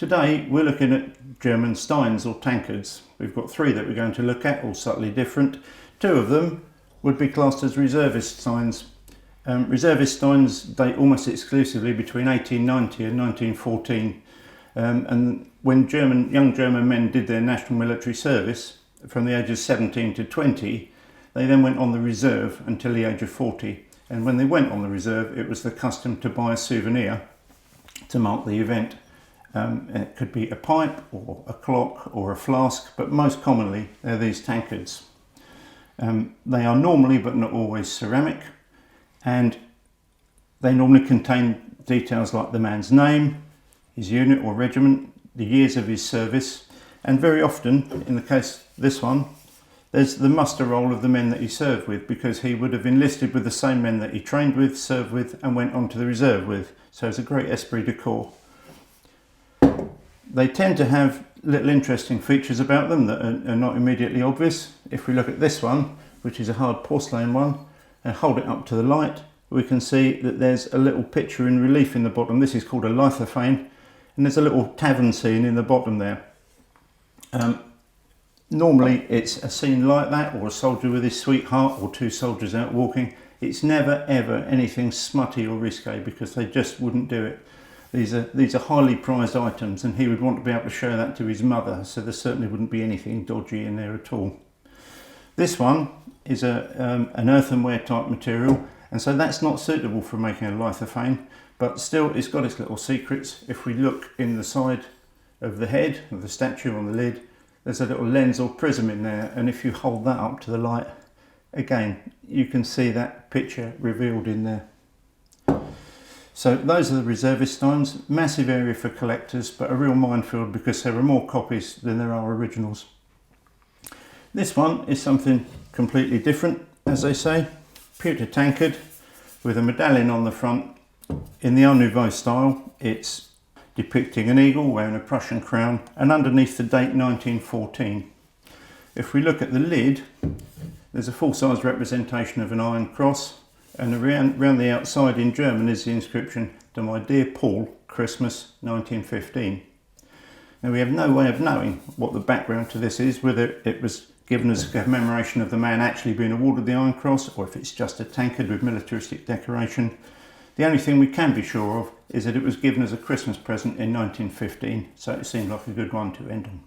Today we're looking at German Steins or tankards. We've got three that we're going to look at, all slightly different. Two of them would be classed as reservist Steins. Reservist Steins date almost exclusively between 1890 and 1914. And when young German men did their national military service from the age of 17 to 20, they then went on the reserve until the age of 40. And when they went on the reserve, it was the custom to buy a souvenir to mark the event. It could be a pipe or a clock or a flask, but most commonly they're these tankards. They are normally, but not always, ceramic, and they normally contain details like the man's name, his unit or regiment, the years of his service, and very often, in the case of this one, there's the muster roll of the men that he served with, because he would have enlisted with the same men that he trained with, served with, and went on to the reserve with. So it's a great esprit de corps. They tend to have little interesting features about them that are not immediately obvious. If we look at this one, which is a hard porcelain one, and hold it up to the light, we can see that there's a little picture in relief in the bottom. This is called a lithophane, and there's a little tavern scene in the bottom there. Normally it's a scene like that, or a soldier with his sweetheart, or two soldiers out walking. It's never ever anything smutty or risque, because they just wouldn't do it. These are highly prized items, and he would want to be able to show that to his mother, so there certainly wouldn't be anything dodgy in there at all. This one is an earthenware type material, and so that's not suitable for making a lithophane, but still it's got its little secrets. If we look in the side of the head of the statue on the lid, there's a little lens or prism in there, and if you hold that up to the light, again you can see that picture revealed in there. So those are the reservist Steins. Massive area for collectors, but a real minefield because there are more copies than there are originals. This one is something completely different, as they say. Pewter tankard with a medallion on the front. In the Art Nouveau style, it's depicting an eagle wearing a Prussian crown, and underneath the date 1914. If we look at the lid, there's a full-size representation of an iron cross, and around the outside in German is the inscription, "To my dear Paul, Christmas 1915. Now we have no way of knowing what the background to this is, whether it was given as a commemoration of the man actually being awarded the Iron Cross, or if it's just a tankard with militaristic decoration. The only thing we can be sure of is that it was given as a Christmas present in 1915, so it seemed like a good one to end on.